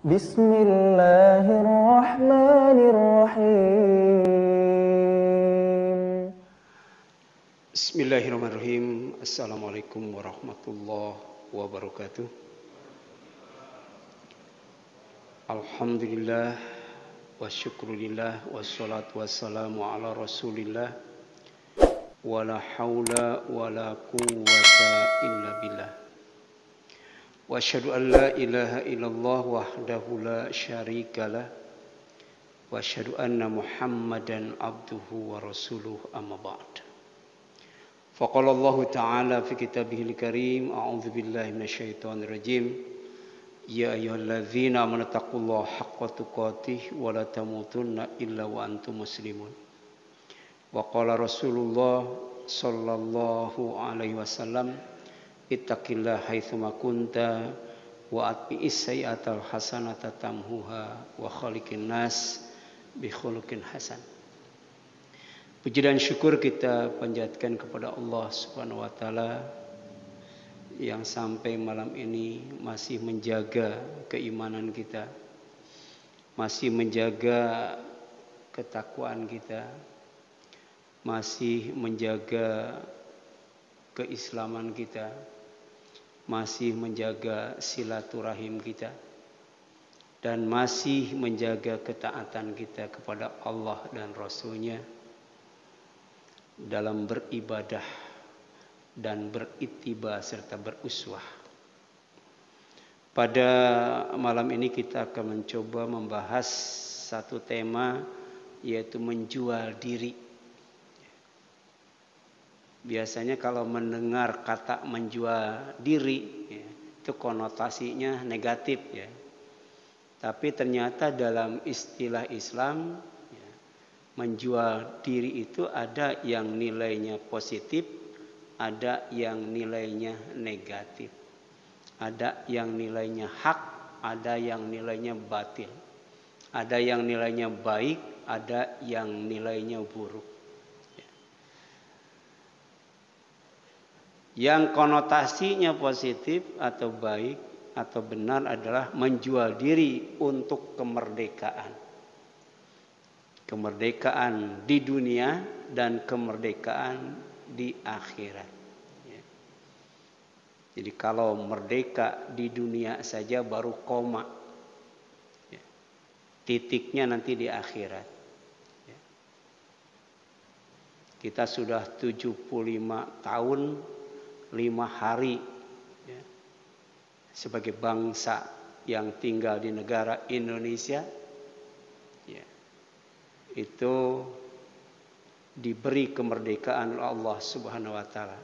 Bismillahirrahmanirrahim. Bismillahirrahmanirrahim. Assalamualaikum warahmatullahi wabarakatuh. Alhamdulillah wa syukrulillah wassalatu wassalamu ala rasulillah wala hawla wala quwwata illa billah. Wa asyhadu an la ilaha illallah wahdahu la syarikalah wa asyhadu anna Muhammadan abduhu wa rasuluh amma ba'd. Faqala Allah Ta'ala fi kitabihil karim, a'udzu billahi minasyaitonir rajim. Ya ayyuhalladzina amanu taqullaha haqqa tuqatih wa la tamutunna illa wa antum muslimun. Wa qala Rasulullah sallallahu alaihi wasallam, ittaqillaha haitsuma kunta wa atbi'is sayyi'atal hasanata tamhuha wa khaliqin nas bi khuluqin hasan. Puji dan syukur kita panjatkan kepada Allah Subhanahu wa taala yang sampai malam ini masih menjaga keimanan kita, masih menjaga ketakwaan kita, masih menjaga keislaman kita, masih menjaga silaturahim kita, dan masih menjaga ketaatan kita kepada Allah dan Rasul-Nya dalam beribadah dan berittiba serta beruswah. Pada malam ini kita akan mencoba membahas satu tema, yaitu menjual diri. Biasanya kalau mendengar kata menjual diri, itu konotasinya negatif, ya. Tapi ternyata dalam istilah Islam, menjual diri itu ada yang nilainya positif, ada yang nilainya negatif, ada yang nilainya hak, ada yang nilainya batil, ada yang nilainya baik, ada yang nilainya buruk. Yang konotasinya positif atau baik atau benar adalah menjual diri untuk kemerdekaan. Kemerdekaan di dunia dan kemerdekaan di akhirat. Jadi kalau merdeka di dunia saja baru koma. Titiknya nanti di akhirat. Kita sudah 75 tahun 5 hari sebagai bangsa yang tinggal di negara Indonesia, itu diberi kemerdekaan oleh Allah Subhanahu wa taala,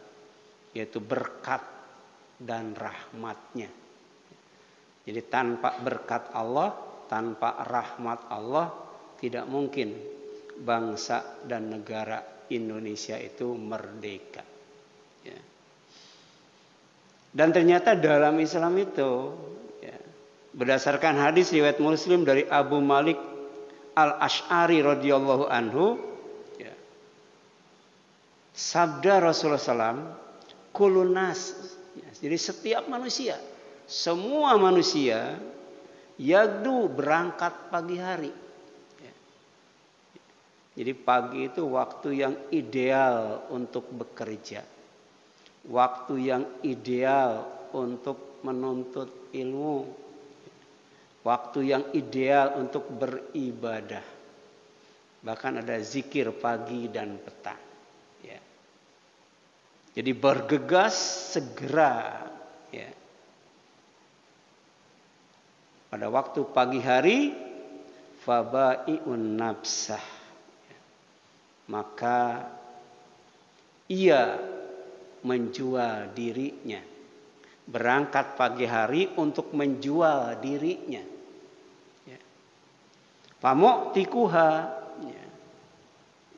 yaitu berkat dan rahmatnya. Jadi tanpa berkat Allah, tanpa rahmat Allah, tidak mungkin bangsa dan negara Indonesia itu merdeka. Dan ternyata dalam Islam itu, berdasarkan hadis riwayat Muslim dari Abu Malik Al-Asy'ari radhiyallahu anhu, sabda Rasulullah SAW, kulun nas, jadi setiap manusia, semua manusia yagdu, berangkat pagi hari. Jadi pagi itu waktu yang ideal untuk bekerja, waktu yang ideal untuk menuntut ilmu, waktu yang ideal untuk beribadah. Bahkan ada zikir pagi dan petang. Jadi bergegas segera. Pada waktu pagi hari, fabai'un nafsah, maka ia menjual dirinya, berangkat pagi hari untuk menjual dirinya. Famu'tikuha,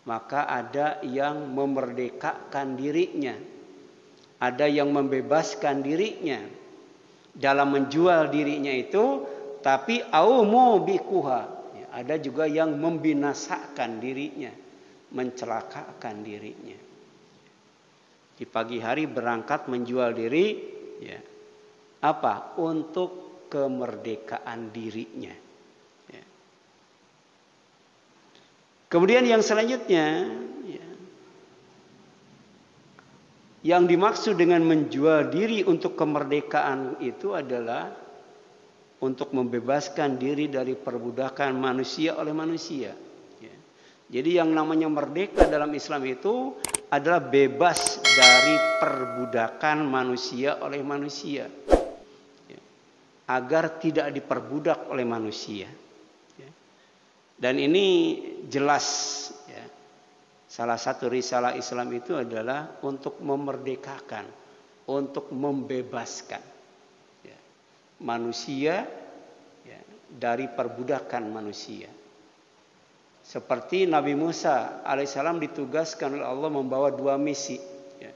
maka ada yang memerdekakan dirinya, ada yang membebaskan dirinya dalam menjual dirinya itu. Tapi aumubikuha, ada juga yang membinasakan dirinya, mencelakakan dirinya. Di pagi hari berangkat menjual diri, apa? Untuk kemerdekaan dirinya. Ya. Kemudian yang selanjutnya, ya, yang dimaksud dengan menjual diri untuk kemerdekaan itu adalah untuk membebaskan diri dari perbudakan manusia oleh manusia. Ya. Jadi yang namanya merdeka dalam Islam itu adalah bebas dari perbudakan manusia oleh manusia. Ya. Agar tidak diperbudak oleh manusia. Ya. Dan ini jelas, ya, salah satu risalah Islam itu adalah untuk memerdekakan, untuk membebaskan, ya, manusia, ya, dari perbudakan manusia. Seperti Nabi Musa alaihissalam ditugaskan oleh Allah membawa 2 misi. Ya.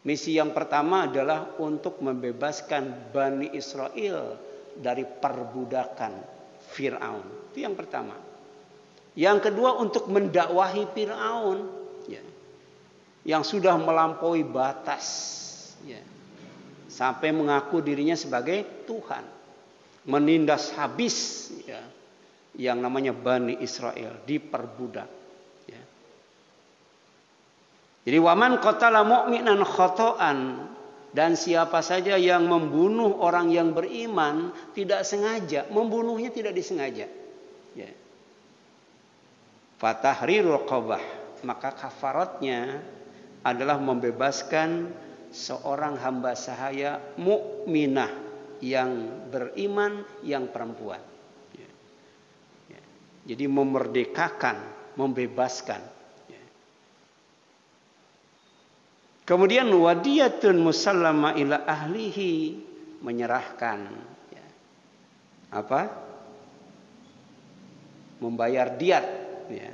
Misi yang pertama adalah untuk membebaskan Bani Israel dari perbudakan Fir'aun. Itu yang pertama. Yang kedua untuk mendakwahi Fir'aun, ya, yang sudah melampaui batas, ya, sampai mengaku dirinya sebagai Tuhan, menindas habis, ya, yang namanya Bani Israel, diperbudak. Ya. Jadi waman qatala mu'minan khoto'an, dan siapa saja yang membunuh orang yang beriman tidak sengaja, membunuhnya tidak disengaja. Ya. Fatahriru raqabah, maka kafaratnya adalah membebaskan seorang hamba sahaya mukminah yang beriman, yang perempuan. Ya. Ya. Jadi memerdekakan, membebaskan. Ya. Kemudian wadiyatun musallama ila ahlihi, menyerahkan, ya, apa? Membayar diat, ya,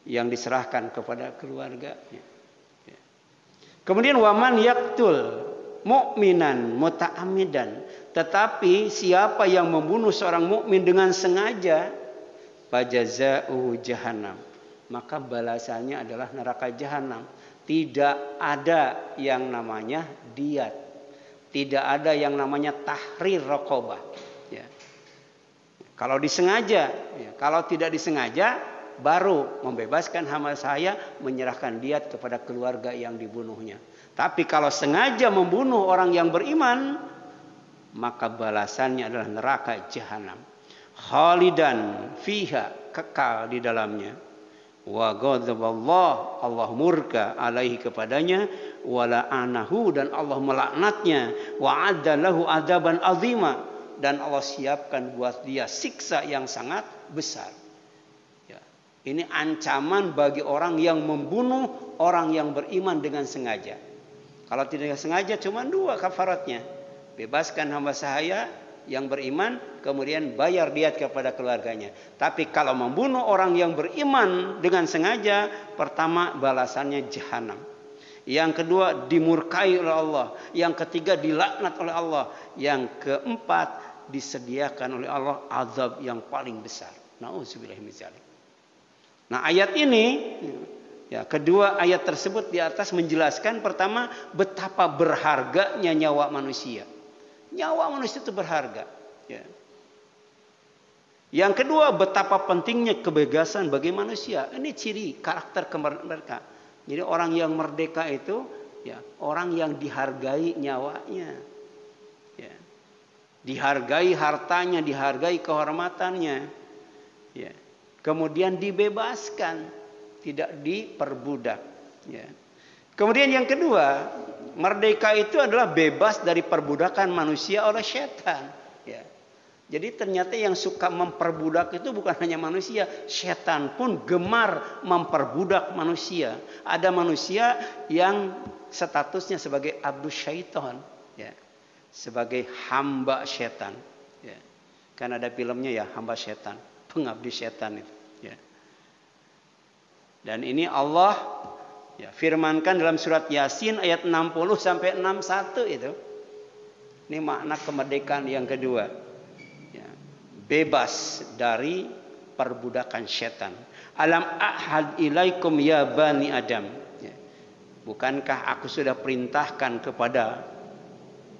yang diserahkan kepada keluarga. Ya. Ya. Kemudian waman yaktul mu'minan muta'ammidan, tetapi siapa yang membunuh seorang mukmin dengan sengaja, fajaza'uhu jahannam, maka balasannya adalah neraka jahanam. Tidak ada yang namanya diat, tidak ada yang namanya tahrir raqabah. Ya. Kalau disengaja, ya, kalau tidak disengaja baru membebaskan hamba saya, menyerahkan diat kepada keluarga yang dibunuhnya. Tapi kalau sengaja membunuh orang yang beriman, maka balasannya adalah neraka jahanam. Khalidan fiha, kekal di dalamnya. Wa ghadaballah, Allah murka alaihi kepadanya, wa la'anahu, dan Allah melaknatnya, wa addalahu adaban azima, dan Allah siapkan buat dia siksa yang sangat besar. Ya. Ini ancaman bagi orang yang membunuh orang yang beriman dengan sengaja. Kalau tidak sengaja cuma 2 kafaratnya. Bebaskan hamba sahaya yang beriman, kemudian bayar diat kepada keluarganya. Tapi kalau membunuh orang yang beriman dengan sengaja, pertama balasannya jahanam. Yang kedua dimurkai oleh Allah. Yang ketiga dilaknat oleh Allah. Yang keempat disediakan oleh Allah azab yang paling besar. Nauzubillah min dzalik. Nah, ayat ini, ya, kedua ayat tersebut di atas menjelaskan pertama betapa berharganya nyawa manusia. Nyawa manusia itu berharga. Ya. Yang kedua betapa pentingnya kebebasan bagi manusia. Ini ciri karakter kemerdekaan. Jadi orang yang merdeka itu, ya, orang yang dihargai nyawanya. Ya. Dihargai hartanya, dihargai kehormatannya. Ya. Kemudian dibebaskan, tidak diperbudak. Ya. Kemudian yang kedua, merdeka itu adalah bebas dari perbudakan manusia oleh setan. Ya. Jadi ternyata yang suka memperbudak itu bukan hanya manusia, setan pun gemar memperbudak manusia. Ada manusia yang statusnya sebagai abdus syaitan, ya, sebagai hamba setan. Ya. Kan ada filmnya ya, hamba setan, pengabdi setan itu. Ya. Dan ini Allah, ya, firmankan dalam surat Yasin ayat 60 sampai 61 itu. Ini makna kemerdekaan yang kedua. Ya, bebas dari perbudakan setan. Alam ahad ilaikum ya bani Adam. Ya. Bukankah aku sudah perintahkan kepada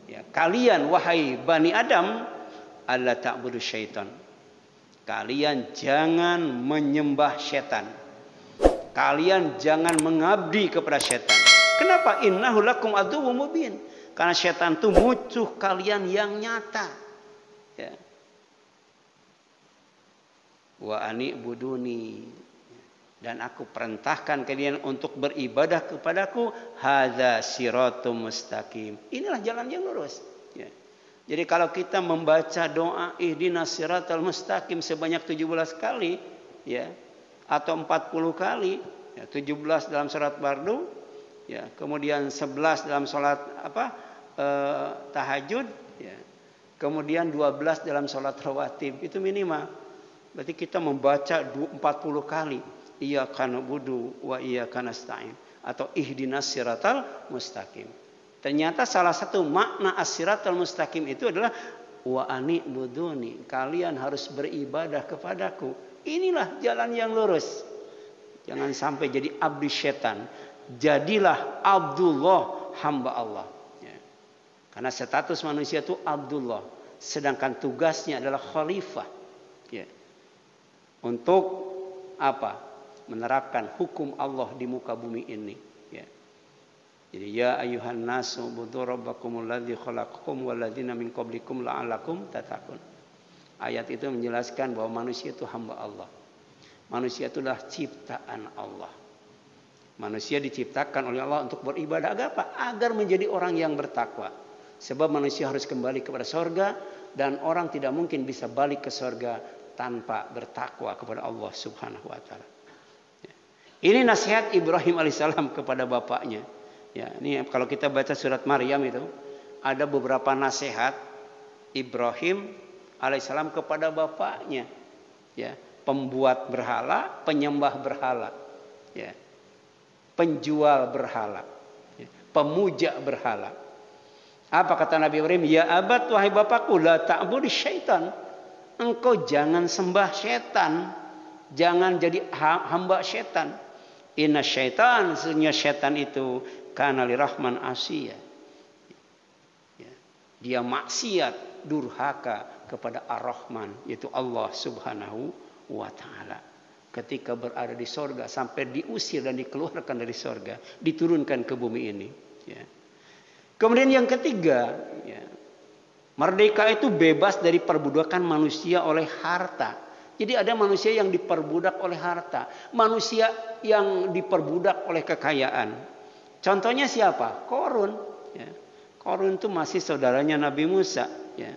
Ya, kalian wahai Bani Adam, alla ta'budu syaitan. Kalian jangan menyembah setan. Kalian jangan mengabdi kepada setan. Kenapa? Innahu lakum aduwwum mubin. Karena setan itu musuh kalian yang nyata. Ya. Wa ani'buduni. Dan aku perintahkan kalian untuk beribadah kepadaku. Hadza siratum mustaqim. Inilah jalan yang lurus. Ya. Jadi kalau kita membaca doa ihdinas siratal mustaqim sebanyak 17 kali, ya, atau 40 kali, ya, 17 dalam salat fardu, ya, kemudian 11 dalam salat tahajud, ya, kemudian 12 dalam salat rawatib, itu minimal. Berarti kita membaca 40 kali. Iyyaka na'budu wa iyyaka nasta'in atau ihdinas siratal mustaqim. Ternyata salah satu makna as-siratal mustaqim itu adalah wa ani'buduni. Kalian harus beribadah kepadaku. Inilah jalan yang lurus. Jangan sampai jadi abdi setan. Jadilah Abdullah, hamba Allah. Ya. Karena status manusia itu Abdullah. Sedangkan tugasnya adalah khalifah. Ya. Untuk apa? Menerapkan hukum Allah di muka bumi ini. Ya. Jadi ya ayuhan nasu budu rabbakumul ladzi khalaqakum walladzina min qablikum la'allakum tattaqun. Ayat itu menjelaskan bahwa manusia itu hamba Allah. Manusia itu adalah ciptaan Allah. Manusia diciptakan oleh Allah untuk beribadah agar apa? Agar menjadi orang yang bertakwa. Sebab manusia harus kembali kepada sorga dan orang tidak mungkin bisa balik ke sorga tanpa bertakwa kepada Allah Subhanahu wa taala. Ini nasihat Ibrahim alaihissalam kepada bapaknya. Ya, ini kalau kita baca surat Maryam itu ada beberapa nasihat Ibrahim alaihissalam kepada bapaknya. Ya, pembuat berhala, penyembah berhala, ya, penjual berhala, ya, pemuja berhala. Apa kata Nabi Ibrahim? Ya abad, wahai bapakku, la ta'budi syaitan. Engkau jangan sembah setan, jangan jadi hamba setan. Inna syaitan, sesungguhnya setan itu kana lirahman asiyah. Ya. Dia maksiat, durhaka kepada Ar-Rahman, yaitu Allah Subhanahu wa taala. Ketika berada di sorga sampai diusir dan dikeluarkan dari sorga, diturunkan ke bumi ini. Ya. Kemudian yang ketiga, ya, merdeka itu bebas dari perbudakan manusia oleh harta. Jadi ada manusia yang diperbudak oleh harta, manusia yang diperbudak oleh kekayaan. Contohnya siapa? Qarun. Ya. Qarun itu masih saudaranya Nabi Musa. Ya.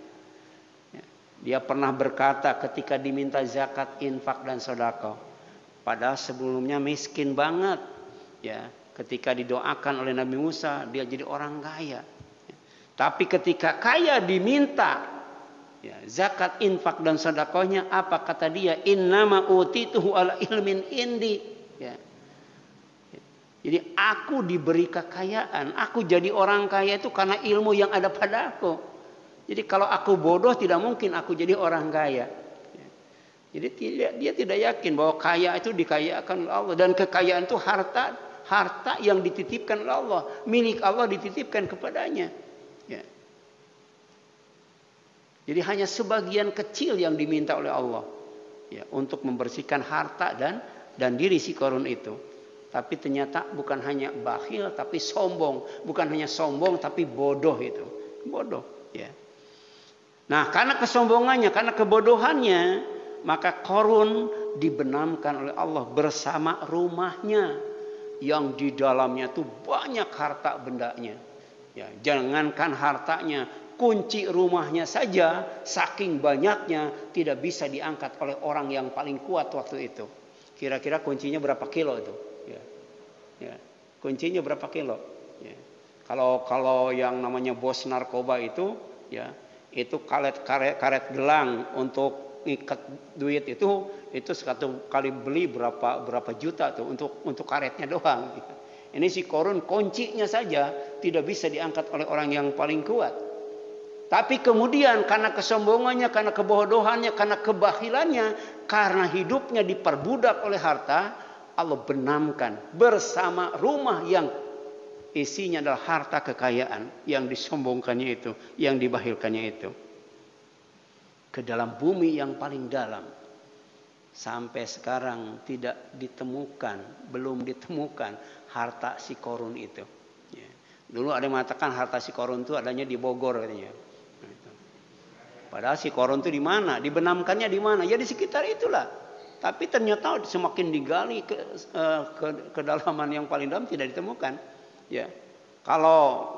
Ya. Dia pernah berkata ketika diminta zakat, infak dan sedekah, padahal sebelumnya miskin banget. Ya. Ketika didoakan oleh Nabi Musa, dia jadi orang kaya. Ya. Tapi ketika kaya diminta, ya, zakat, infak dan sedekahnya, apa kata dia? Innama utituhu ala ilmin indi. Ya. Jadi aku diberi kekayaan, aku jadi orang kaya itu karena ilmu yang ada padaku. Jadi kalau aku bodoh tidak mungkin aku jadi orang kaya. Ya. Jadi dia tidak yakin bahwa kaya itu dikayakan oleh Allah dan kekayaan itu harta yang dititipkan oleh Allah, milik Allah dititipkan kepadanya. Ya. Jadi hanya sebagian kecil yang diminta oleh Allah, ya, untuk membersihkan harta dan diri si Qarun itu. Tapi ternyata bukan hanya bakhil tapi sombong, bukan hanya sombong tapi bodoh itu, bodoh. Ya. Nah karena kesombongannya, karena kebodohannya, maka Qarun dibenamkan oleh Allah bersama rumahnya yang di dalamnya tuh banyak harta bendanya. Ya, jangankan hartanya, kunci rumahnya saja saking banyaknya tidak bisa diangkat oleh orang yang paling kuat waktu itu. Kira-kira kuncinya berapa kilo itu? Ya. Ya. Kuncinya berapa kilo? Ya. Kalau yang namanya bos narkoba itu, ya, itu karet gelang untuk ikat duit itu satu kali beli berapa juta tuh untuk karetnya doang. Ini si Qarun kuncinya saja tidak bisa diangkat oleh orang yang paling kuat. Tapi kemudian karena kesombongannya, karena kebodohannya, karena kebakhilannya, karena hidupnya diperbudak oleh harta, Allah benamkan bersama rumah yang isinya adalah harta kekayaan yang disombongkannya itu, yang dibahilkannya itu. Ke dalam bumi yang paling dalam. Sampai sekarang tidak ditemukan, belum ditemukan harta si Korun itu. Ya. Dulu ada yang mengatakan harta si Korun itu adanya di Bogor katanya. Padahal si Korun itu di mana? Dibenamkannya di mana? Ya di sekitar itulah. Tapi ternyata semakin digali ke kedalaman yang paling dalam tidak ditemukan. Ya. Kalau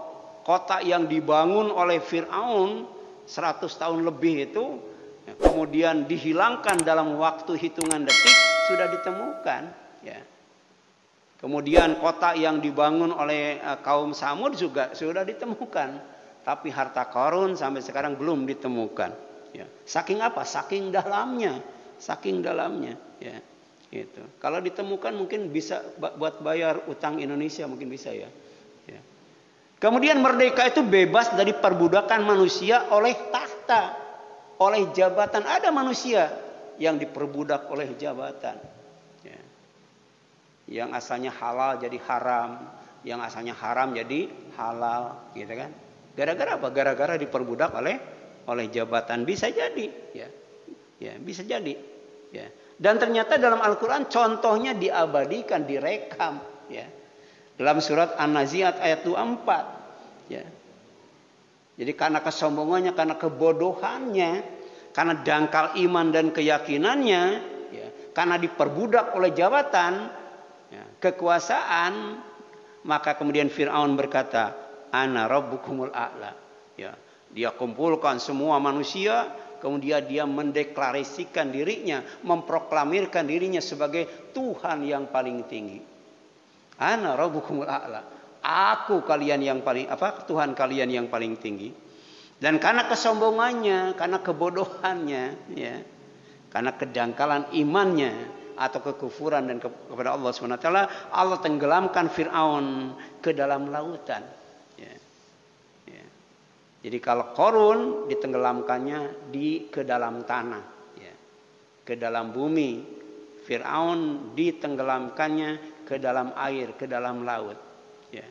kota yang dibangun oleh Fir'aun 100 tahun lebih itu, ya, kemudian dihilangkan dalam waktu hitungan detik, sudah ditemukan. Ya. Kemudian kota yang dibangun oleh kaum Samud juga sudah ditemukan. Tapi harta Qarun sampai sekarang belum ditemukan. Ya. Saking apa? Saking dalamnya. Saking dalamnya. Ya. Gitu. Kalau ditemukan mungkin bisa buat bayar utang Indonesia, mungkin bisa ya. Ya. Kemudian merdeka itu bebas dari perbudakan manusia oleh tahta, oleh jabatan. Ada manusia yang diperbudak oleh jabatan. Ya. Yang asalnya halal jadi haram, yang asalnya haram jadi halal, gitu kan? Gara-gara apa? Gara-gara diperbudak oleh jabatan. Bisa jadi, ya. Ya, bisa jadi. Ya. Dan ternyata dalam Al-Quran contohnya diabadikan, direkam. Ya. Dalam surat An-Nazi'at ayat 24. Ya. Jadi karena kesombongannya, karena kebodohannya, karena dangkal iman dan keyakinannya, ya, karena diperbudak oleh jabatan, ya, kekuasaan, maka kemudian Fir'aun berkata, Ana rabbukumul a'la. Ya. Dia kumpulkan semua manusia, kemudian dia mendeklarasikan dirinya, memproklamirkan dirinya sebagai Tuhan yang paling tinggi. Ana rabbukumul a'la. Aku kalian yang paling Tuhan kalian yang paling tinggi. Dan karena kesombongannya, karena kebodohannya, ya, karena kedangkalan imannya atau kekufuran dan kepada Allah SWT, Allah tenggelamkan Fir'aun ke dalam lautan. Ya. Ya. Jadi kalau Qarun ditenggelamkannya ke dalam tanah, ya, ke dalam bumi. Fir'aun ditenggelamkannya ke dalam air, ke dalam laut. Ya.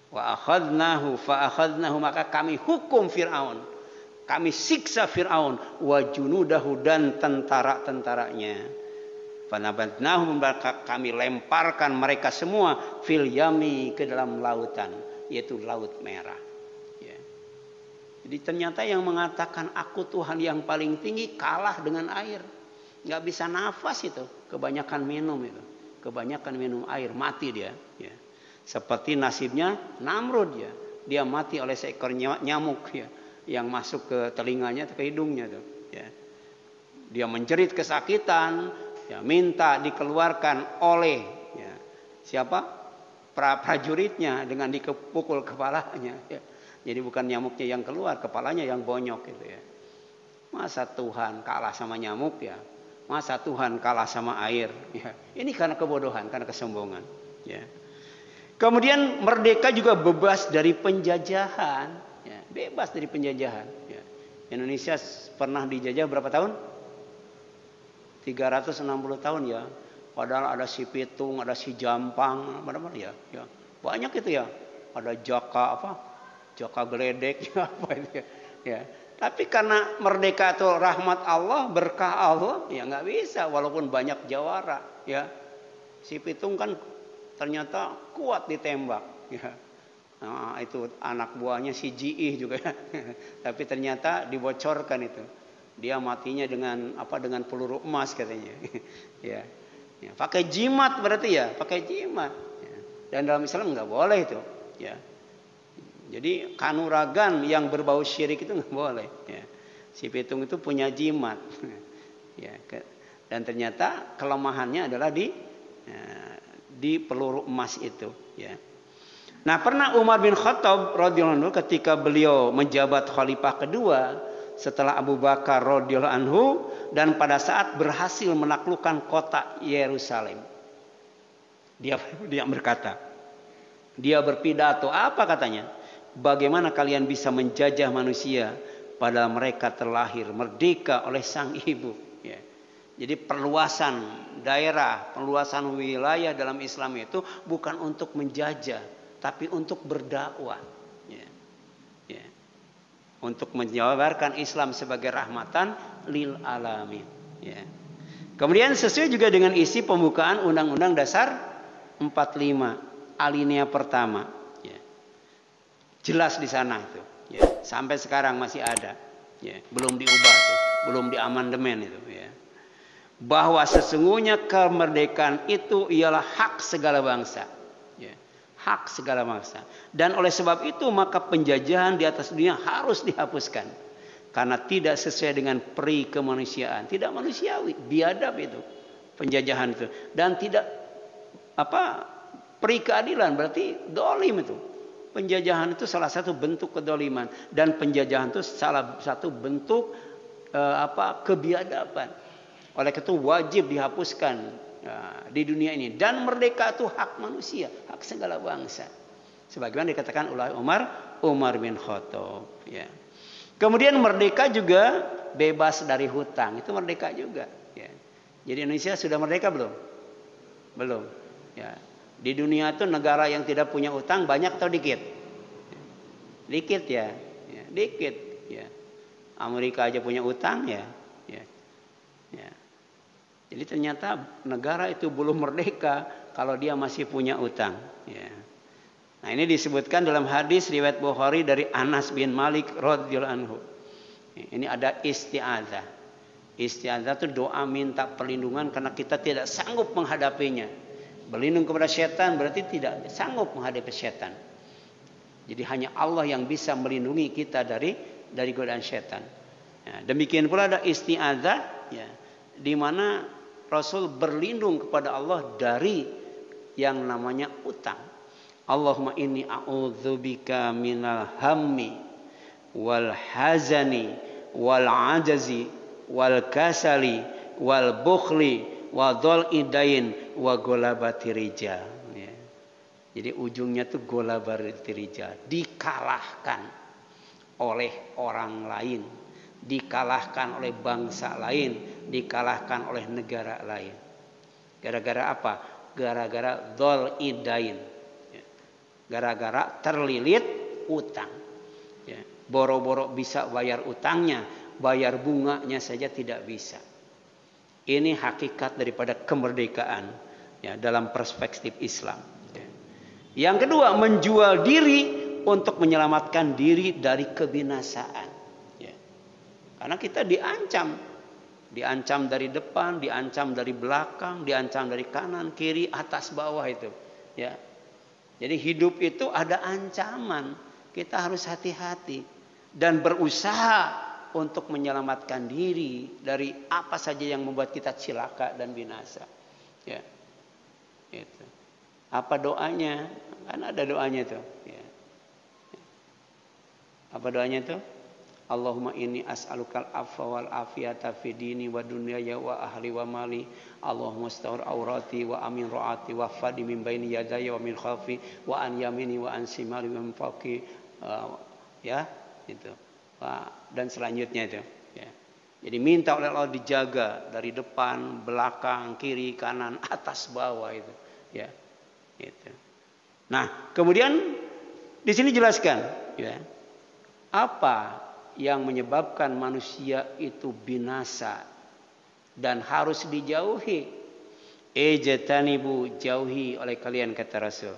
Wa akhadnahu fa akhadnahu, maka kami hukum Fir'aun, kami siksa Fir'aun, wa junudahu, dan tentara-tentaranya. Fanabadnahu, maka kami lemparkan mereka semua fil yami, ke dalam lautan, yaitu Laut Merah. Ya. Jadi ternyata yang mengatakan aku Tuhan yang paling tinggi kalah dengan air, nggak bisa nafas itu, kebanyakan minum itu. Kebanyakan minum air, mati dia. Ya. Seperti nasibnya Namrud, ya. Dia mati oleh seekor nyamuk, ya, yang masuk ke telinganya, ke hidungnya tuh. Ya. Dia menjerit kesakitan, ya, minta dikeluarkan oleh, ya, siapa? Prajuritnya dengan dipukul kepalanya. Ya. Jadi bukan nyamuknya yang keluar, kepalanya yang bonyok gitu ya. Masa Tuhan kalah sama nyamuk, ya? Masa Tuhan kalah sama air? Ya. Ini karena kebodohan, karena kesombongan. Ya. Kemudian merdeka juga bebas dari penjajahan. Ya. Bebas dari penjajahan. Ya. Indonesia pernah dijajah berapa tahun? 360 tahun, ya. Padahal ada si Pitung, ada si Jampang, mana-mana, ya. Ya. Banyak itu, ya. Ada Jaka Geledek, apa itu, ya. Ya. Tapi karena merdeka itu rahmat Allah, berkah Allah, ya nggak bisa, walaupun banyak jawara, ya. Si Pitung kan ternyata kuat ditembak, ya. Nah, itu anak buahnya si Jiih juga, ya. Tapi ternyata dibocorkan itu, dia matinya dengan peluru emas katanya. Ya. Ya. Pakai jimat berarti, ya, pakai jimat. Ya. Dan dalam Islam nggak boleh itu, ya. Jadi kanuragan yang berbau syirik itu nggak boleh. Ya. Si Pitung itu punya jimat. Ya. Dan ternyata kelemahannya adalah di peluru emas itu. Ya. Nah, pernah Umar bin Khattab radhiyallahu anhu ketika beliau menjabat khalifah kedua setelah Abu Bakar radhiyallahu anhu, dan pada saat berhasil menaklukkan kota Yerusalem, dia berkata, dia berpidato, apa katanya? Bagaimana kalian bisa menjajah manusia padahal mereka terlahir merdeka oleh sang ibu? Ya. Jadi perluasan daerah, perluasan wilayah dalam Islam itu bukan untuk menjajah, tapi untuk berdakwah. Ya. Ya. Untuk menjabarkan Islam sebagai rahmatan lil alamin. Ya. Kemudian sesuai juga dengan isi pembukaan Undang-Undang Dasar 45 alinea pertama. Ya. Jelas di sana itu. Ya. Sampai sekarang masih ada. Ya. Belum diubah tuh, belum diamandemen itu. Ya. Bahwa sesungguhnya kemerdekaan itu ialah hak segala bangsa. Ya. Hak segala bangsa. Dan oleh sebab itu maka penjajahan di atas dunia harus dihapuskan. Karena tidak sesuai dengan peri kemanusiaan. Tidak manusiawi. Biadab itu. Penjajahan itu. Dan tidak peri keadilan. Berarti dolim itu. Penjajahan itu salah satu bentuk kedoliman. Dan penjajahan itu salah satu bentuk kebiadaban. Oleh itu wajib dihapuskan di dunia ini. Dan merdeka itu hak manusia. Hak segala bangsa. Sebagaimana dikatakan oleh Umar bin Khattab. Ya. Kemudian merdeka juga bebas dari hutang. Itu merdeka juga. Ya. Jadi Indonesia sudah merdeka belum? Belum. Ya. Di dunia itu negara yang tidak punya hutang banyak atau dikit? Dikit ya. Ya. Dikit. Ya. Amerika aja punya hutang ya. Ya. Ya. Jadi ternyata negara itu belum merdeka kalau dia masih punya utang. Ya. Nah ini disebutkan dalam hadis riwayat Bukhari dari Anas bin Malik radhiyallahu anhu. Ini ada isti'adzah. Isti'adzah itu doa minta perlindungan karena kita tidak sanggup menghadapinya. Berlindung kepada setan berarti tidak sanggup menghadapi setan. Jadi hanya Allah yang bisa melindungi kita dari godaan setan. Ya, demikian pula ada isti'adzah ya, di mana Rasul berlindung kepada Allah dari yang namanya utang. Allahumma inni a'udzubika minal hammi wal hazani wal ajazi wal kasali wal bukhli wa dhul idain wa golabati rijal. Ya. Jadi ujungnya tuh golabati rijal. Dikalahkan oleh orang lain. Dikalahkan oleh bangsa lain. Dikalahkan oleh negara lain. Gara-gara apa? Gara-gara dhul idain. Gara-gara terlilit utang. Ya. Boro-boro bisa bayar utangnya, bayar bunganya saja tidak bisa. Ini hakikat daripada kemerdekaan ya, dalam perspektif Islam. Ya. Yang kedua, menjual diri untuk menyelamatkan diri dari kebinasaan. Ya. Karena kita diancam dari depan, diancam dari belakang, diancam dari kanan, kiri, atas, bawah itu. Ya. Jadi hidup itu ada ancaman. Kita harus hati-hati. Dan berusaha untuk menyelamatkan diri dari apa saja yang membuat kita cilaka dan binasa. Ya. Itu. Apa doanya? Kan ada doanya tuh. Ya. Apa doanya tuh? Allahumma inni as'alukal afwa wal afiyata fi dini wa dunyaya wa ahli wa mali. Allahumma astahur aurati wa amin ra'ati wa fadi min baini yadaya wa min khalfi wa an yamini wa an simali wa min fawqi. Ya, itu. Dan selanjutnya itu. Ya. Jadi minta oleh Allah dijaga dari depan, belakang, kiri, kanan, atas, bawah itu. Ya. Itu. Nah, kemudian di sini jelaskan, ya. Apa yang menyebabkan manusia itu binasa dan harus dijauhi. Ijtanibu, jauhi oleh kalian kata Rasul.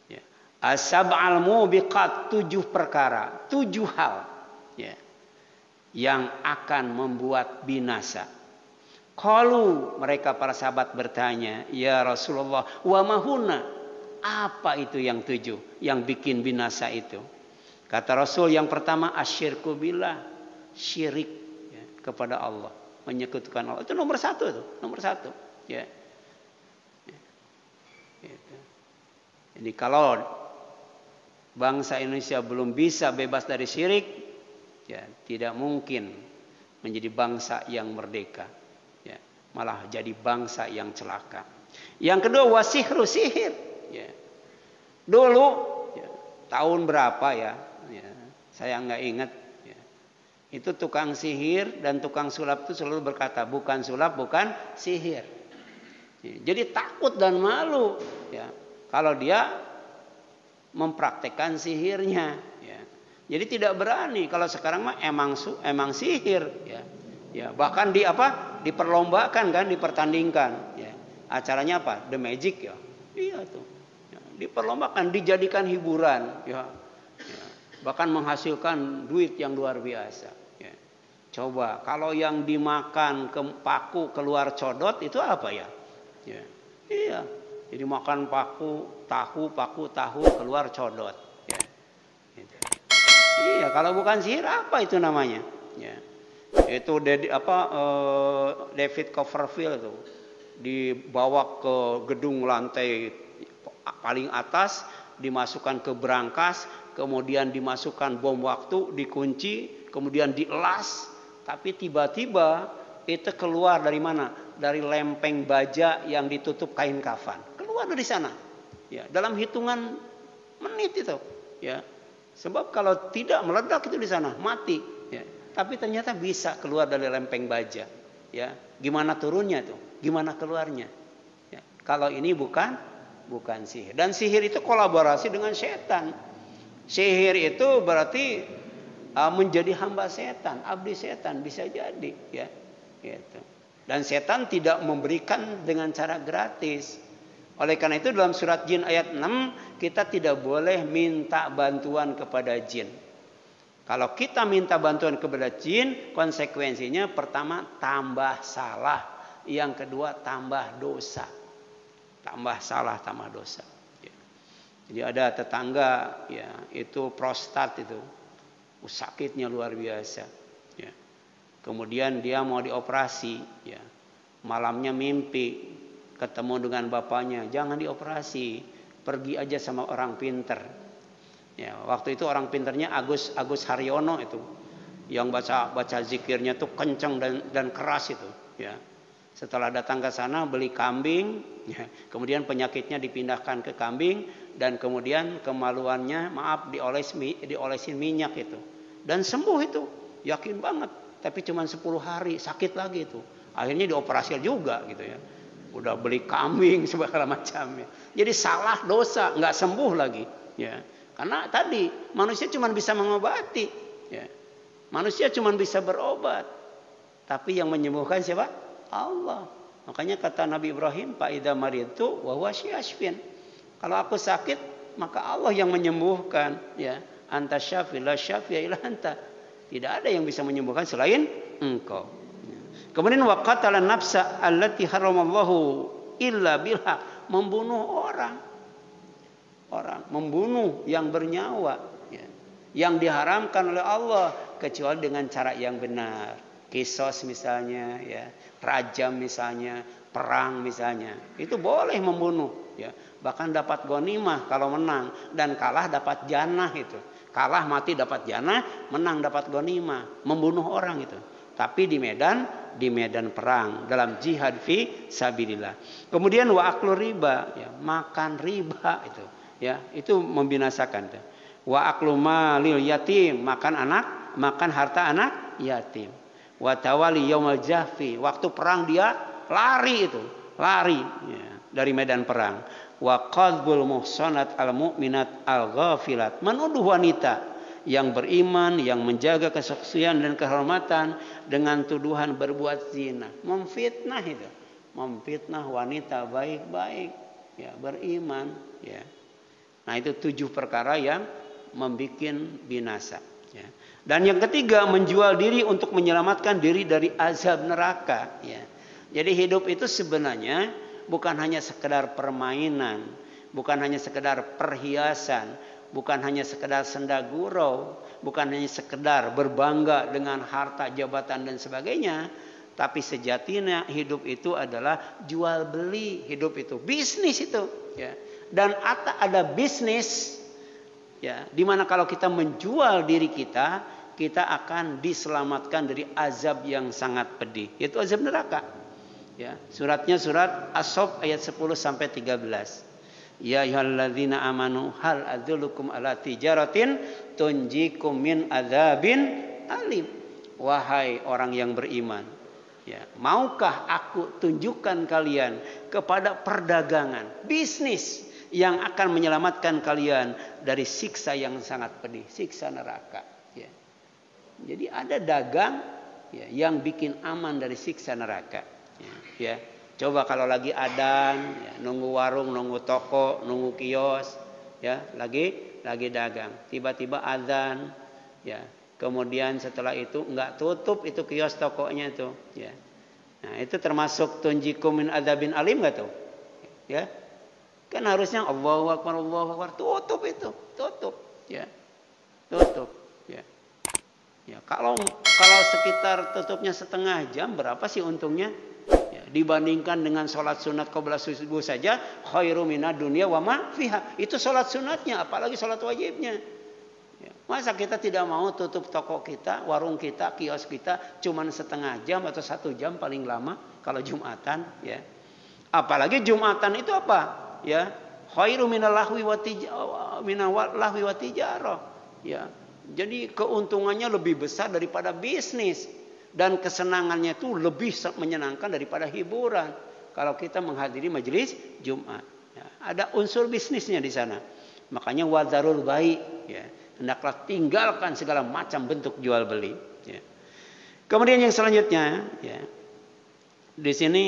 Ya. As-sab'al mubiqat, 7 perkara, 7 hal ya, yang akan membuat binasa. Qalu, mereka para sahabat bertanya, ya Rasulullah, wa mahuna, apa itu yang 7 yang bikin binasa itu? Kata Rasul yang pertama asyirku billah, syirik ya, kepada Allah, menyekutukan Allah. Itu nomor 1 tuh, nomor 1. Ya. Gitu. Jadi kalau bangsa Indonesia belum bisa bebas dari syirik, ya tidak mungkin menjadi bangsa yang merdeka. Ya, malah jadi bangsa yang celaka. Yang kedua wasihru, sihir. Ya. Dulu ya, tahun berapa ya? Ya, saya nggak ingat. Ya. Itu tukang sihir dan tukang sulap itu selalu berkata bukan sulap, bukan sihir. Ya, jadi takut dan malu. Ya. Kalau dia mempraktekkan sihirnya. Ya. Jadi tidak berani. Kalau sekarang mah emang sihir. Ya. Ya, bahkan diperlombakan kan, dipertandingkan. Ya. Acaranya apa? The Magic ya. Iya tuh. Ya. Diperlombakan, dijadikan hiburan. Ya. Ya. Bahkan menghasilkan duit yang luar biasa. Ya. Coba kalau yang dimakan paku keluar codot itu apa ya? Ya. Iya. Jadi makan paku tahu keluar codot. Ya. Gitu. Iya, kalau bukan sihir apa itu namanya? Ya. Itu David Copperfield tuh dibawa ke gedung lantai paling atas, dimasukkan ke brankas, kemudian dimasukkan bom waktu, dikunci, kemudian dielas, tapi tiba-tiba itu keluar dari mana? Dari lempeng baja yang ditutup kain kafan. Keluar dari sana. Ya, dalam hitungan menit itu, ya. Sebab kalau tidak meledak itu di sana mati, ya. Tapi ternyata bisa keluar dari lempeng baja, ya. Gimana turunnya tuh? Gimana keluarnya? Ya. Kalau ini bukan sihir. Dan sihir itu kolaborasi dengan setan. Sihir itu berarti menjadi hamba setan, abdi setan, bisa jadi, ya. Gitu. Dan setan tidak memberikan dengan cara gratis. Oleh karena itu dalam surat Jin ayat 6 kita tidak boleh minta bantuan kepada jin. Kalau kita minta bantuan kepada jin, konsekuensinya pertama tambah salah, yang kedua tambah dosa. Tambah salah, tambah dosa. Ya. Jadi ada tetangga, ya, itu prostat itu, sakitnya luar biasa. Ya. Kemudian dia mau dioperasi, ya. Malamnya mimpi ketemu dengan bapaknya, jangan dioperasi, pergi aja sama orang pinter. Ya, waktu itu orang pinternya Agus Haryono itu, yang baca zikirnya tuh kenceng dan keras itu. Ya. Setelah datang ke sana beli kambing, ya. Kemudian penyakitnya dipindahkan ke kambing dan kemudian kemaluannya diolesin minyak itu dan sembuh itu, yakin banget. Tapi cuma 10 hari sakit lagi itu. Akhirnya dioperasi juga gitu ya. Udah beli kambing segala macamnya. Jadi salah dosa, nggak sembuh lagi. Ya. Karena tadi manusia cuma bisa mengobati. Ya. Manusia cuma bisa berobat. Tapi yang menyembuhkan siapa? Allah. Makanya kata Nabi Ibrahim, Fa idza maridtu wa huwa yashfin. Kalau aku sakit, maka Allah yang menyembuhkan. Ya. Anta syafi la syafi'a illa anta. Tidak ada yang bisa menyembuhkan selain engkau. Kemudian waqatala nafsa allati haramallahu illa bilhaq, membunuh orang membunuh yang bernyawa, ya. Yang diharamkan oleh Allah kecuali dengan cara yang benar. Kisos misalnya, ya, rajam misalnya, perang misalnya, itu boleh membunuh, ya. Bahkan dapat ghanimah kalau menang, dan kalah dapat jannah itu. Kalah mati dapat jannah, menang dapat ghanimah, membunuh orang itu. Tapi di medan perang, dalam jihad fi sabilillah. Kemudian wa aklu riba, ya, makan riba itu, ya, itu membinasakan tuh. Wa aklu malil yatim, makan harta anak yatim. Wa tawali yaumal jahfi, waktu perang dia lari ya, dari medan perang. Wa qadbul muhsanat al mu'minat al ghafilat, menuduh wanita yang beriman, yang menjaga kesucian dan kehormatan dengan tuduhan berbuat zina. Memfitnah itu. Memfitnah wanita baik-baik, ya, beriman, ya. Nah, itu 7 perkara yang membuat binasa, ya. Dan yang ketiga, menjual diri untuk menyelamatkan diri dari azab neraka, ya. Jadi hidup itu sebenarnya bukan hanya sekedar permainan, bukan hanya sekedar perhiasan, bukan hanya sekedar senda gurau, bukan hanya sekedar berbangga dengan harta, jabatan dan sebagainya, tapi sejatinya hidup itu adalah jual beli, hidup itu bisnis itu, ya. Dan ada bisnis, ya, dimana kalau kita menjual diri kita, kita akan diselamatkan dari azab yang sangat pedih, yaitu azab neraka. Ya, suratnya surat As-Saff ayat 10 sampai 13. Ya ayyuhalladzina amanu hal adullukum ala tijaratin tunjikum min adzabin alim. Wahai orang yang beriman, ya, maukah aku tunjukkan kalian kepada perdagangan, bisnis yang akan menyelamatkan kalian dari siksa yang sangat pedih, siksa neraka. Ya. Jadi ada dagang ya, yang bikin aman dari siksa neraka. Ya. Coba kalau lagi adzan, ya, nunggu warung, nunggu toko, nunggu kios, ya, lagi dagang. Tiba-tiba adzan, ya. Kemudian setelah itu enggak tutup itu kios tokonya itu, ya. Nah, itu termasuk tunjikum min adzabin alim enggak tuh? Ya. Kan harusnya Allahu Akbar, tutup itu, tutup, ya. Tutup, ya. Ya, kalau sekitar tutupnya setengah jam berapa sih untungnya? Ya, dibandingkan dengan sholat sunat qabla subuh saja khairu minad dunya wa ma fiha. Itu sholat sunatnya, apalagi sholat wajibnya. Ya, masa kita tidak mau tutup toko kita, warung kita, kios kita cuman setengah jam atau 1 jam paling lama kalau Jumatan, ya. Apalagi Jumatan itu apa? Ya, khairu minal lahwi wa tijarah. Ya. Jadi keuntungannya lebih besar daripada bisnis dan kesenangannya itu lebih menyenangkan daripada hiburan. Kalau kita menghadiri majelis Jumat, ya, ada unsur bisnisnya di sana. Makanya wadzarul bai', ya, hendaklah tinggalkan segala macam bentuk jual beli. Ya. Kemudian yang selanjutnya, ya, di sini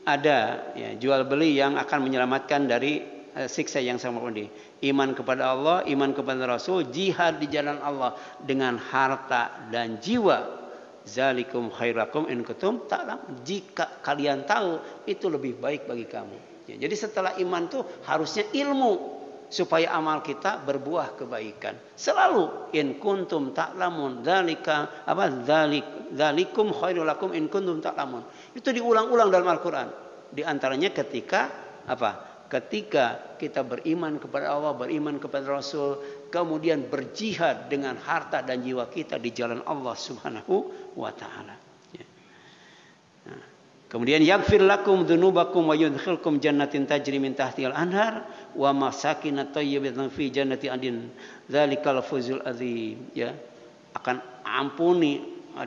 ada ya, jual beli yang akan menyelamatkan dari siksa yang sama pedih. Iman kepada Allah, iman kepada Rasul, jihad di jalan Allah dengan harta dan jiwa. Zalikum khairakum in kuntum ta'lamun. Jika kalian tahu itu lebih baik bagi kamu. Ya, jadi setelah iman itu harusnya ilmu supaya amal kita berbuah kebaikan. Selalu in kuntum ta'lamun dzalika dzalikum khairul lakum in kuntum ta'lamun. Itu diulang-ulang dalam Al-Qur'an. Di antaranya ketika apa? Ketika kita beriman kepada Allah, beriman kepada Rasul, kemudian berjihad dengan harta dan jiwa kita di jalan Allah Subhanahu wa taala. Ya. Nah, kemudian yaghfir lakum dzunubakum wa yudkhilkum jannatin tajri min tahtihal anhar wa masakin thayyibatan fi jannati adin. Dzalikal fawzul azim. Ya. Akan ampuni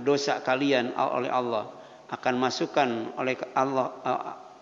dosa kalian oleh Allah, akan masukkan oleh Allah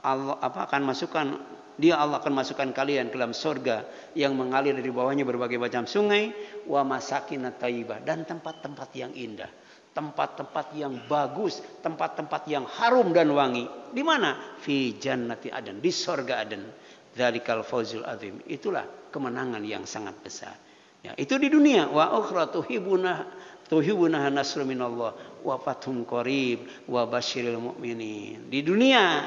akan masukkan Dia Allah akan masukkan kalian ke dalam surga yang mengalir dari bawahnya berbagai macam sungai, wa masakin thayyibah, dan tempat-tempat yang indah, tempat-tempat yang bagus, tempat-tempat yang harum dan wangi. Di mana? Fi jannati aden, di surga Aden. Dzalikal fawzul azim. Itulah kemenangan yang sangat besar. Ya, itu di dunia. Wa ukhra tuhibuna nasrun minallah wa fathun qarib wa basyiril mu'minin. Di dunia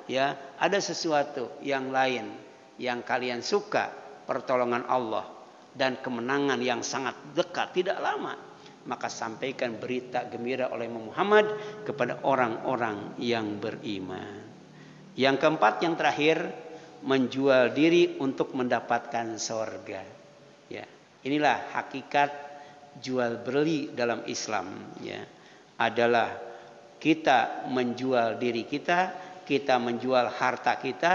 ya, ada sesuatu yang lain yang kalian suka, pertolongan Allah dan kemenangan yang sangat dekat tidak lama, maka sampaikan berita gembira oleh Muhammad kepada orang-orang yang beriman. Yang keempat, yang terakhir, menjual diri untuk mendapatkan surga. Ya, inilah hakikat jual beli dalam Islam, ya. Adalah kita menjual diri kita menjual harta kita,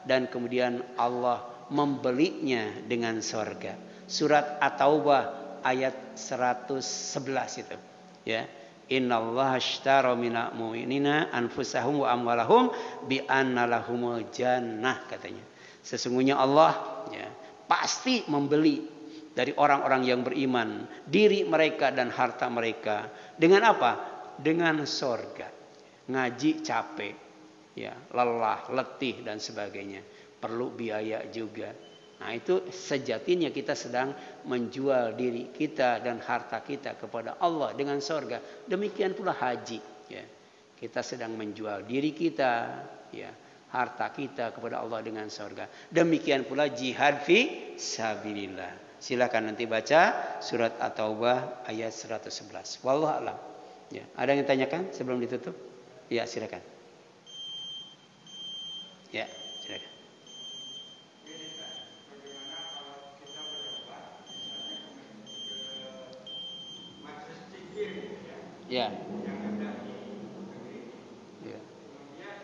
dan kemudian Allah membelinya dengan surga. Surat At-Taubah ayat 111 itu, ya. Innallaha ashtara minal mu'minina anfusahum wa amwalahum bi anna lahumul jannah, katanya. Sesungguhnya Allah, ya, pasti membeli dari orang-orang yang beriman diri mereka dan harta mereka dengan apa? Dengan surga. Ngaji capek, ya, lelah, letih dan sebagainya, perlu biaya juga. Nah, itu sejatinya kita sedang menjual diri kita dan harta kita kepada Allah dengan surga. Demikian pula haji, ya. Kita sedang menjual diri kita, ya, harta kita kepada Allah dengan surga. Demikian pula jihad fi sabilillah. Silakan nanti baca surat At-Taubah ayat 111. Wallahu a'lam. Ya, ada yang tanyakan sebelum ditutup? Ya, silakan. Ya, silakan. Bagaimana kalau kita berdoa misalnya ke majelis zikir, Ya. yang ada di negeri, Ya. kemudian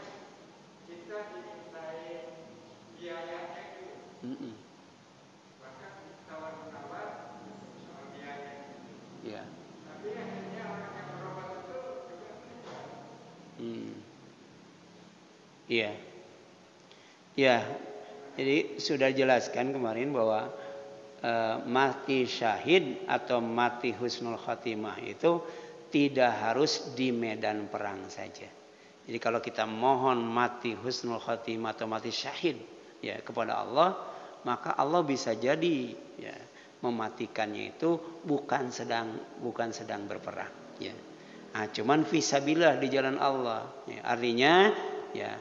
kita dimintai biayanya itu, bahkan tawar-menawar soal biaya. Ya. Tapi akhirnya orang yang berobat itu juga meninggal. Iya. Ya, Jadi sudah jelaskan kemarin bahwa mati syahid atau mati husnul khotimah itu tidak harus di medan perang saja. Jadi kalau kita mohon mati husnul khotimah atau mati syahid ya kepada Allah, maka Allah bisa jadi ya mematikannya itu bukan sedang berperang ya. Nah, cuman fisabilillah di jalan Allah ya, artinya ya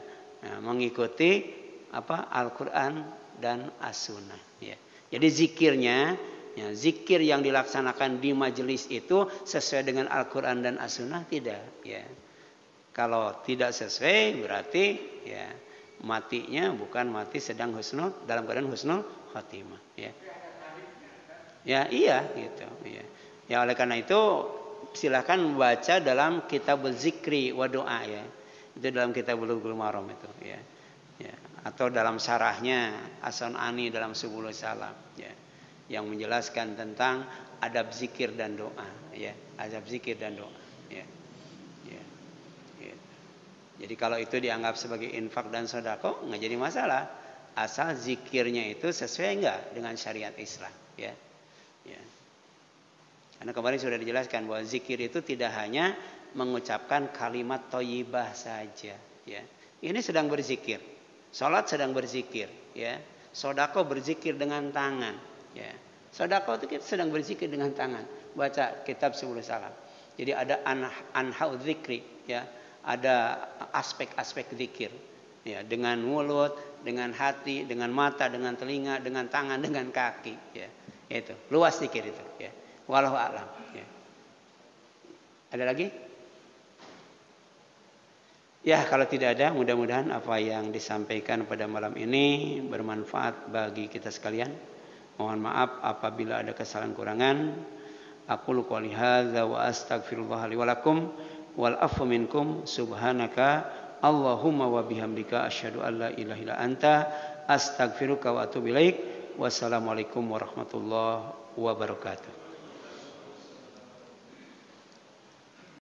mengikuti Al-Qur'an dan As-Sunnah ya. Jadi zikirnya ya, zikir yang dilaksanakan di majelis itu sesuai dengan Al-Qur'an dan As-Sunnah tidak ya. Kalau tidak sesuai berarti ya matinya bukan mati dalam keadaan husnul khotimah ya. Ya iya gitu ya. Ya oleh karena itu silakan baca dalam Kitabul Zikri wa Doa ya. Itu dalam Kitabul Maram itu ya. Ya, atau dalam syarahnya As-Sun'ani dalam Subulus Salam ya, yang menjelaskan tentang adab zikir dan doa ya, adab zikir dan doa ya. Ya. Ya. Jadi kalau itu dianggap sebagai infak dan sedekah nggak jadi masalah, asal zikirnya itu sesuai enggak dengan syariat Islam ya. Ya. Karena kemarin sudah dijelaskan bahwa zikir itu tidak hanya mengucapkan kalimat thayyibah saja ya. Ini sedang berzikir. Salat sedang berzikir, ya. Sedekah berzikir dengan tangan, ya. Sedekah itu kita sedang berzikir dengan tangan. Baca kitab Subulus Salam. Jadi ada anhau dzikri, ya. Ada aspek-aspek zikir, ya. Dengan mulut, dengan hati, dengan mata, dengan telinga, dengan tangan, dengan kaki, ya. Itu luas zikir itu, ya. Wallahu a'lam. Ya. Ada lagi? Ya kalau tidak ada mudah-mudahan apa yang disampaikan pada malam ini bermanfaat bagi kita sekalian. Mohon maaf apabila ada kesalahan kurangan. Aqulu qouli hadza wa astaghfirullah li wa lakum wal afu minkum subhanaka Allahumma wa bihamdika asyhadu an la ilaha illa anta astaghfiruka wa atubu ilaik. Wassalamualaikum warahmatullahi wabarakatuh.